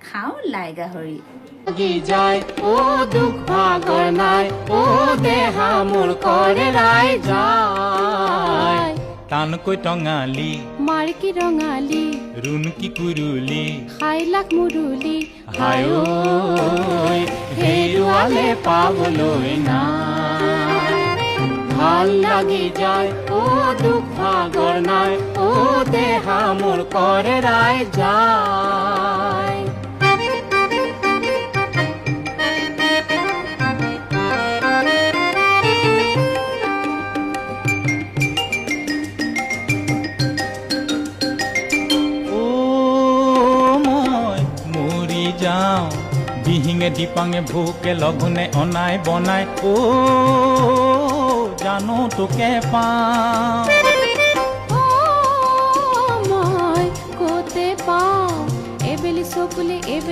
খাওঁ লাই গাহৰি যায় ও দুখ ভাগৰ নাই ও দেহা মোৰ কৰে ৰাই যায় টানকৈ টঙালি মাৰ্কি ৰঙালী ৰুণকি কুৰুলি খাই লাখ মুৰুলি হায় ঐ হেৰুৱালে পাবলৈ নাই ভাল লাগি যায় ও দুখ ভাগৰ নাই ও দেহা মোৰ কৰে ৰাই যায় যাওঁ দিহিঙে দিপাঙে ভোকে লঘোণে অনাই বনাই জানো তোকে পাওঁ মই ক'তে পাওঁ এবেলি চকুলে এবেলি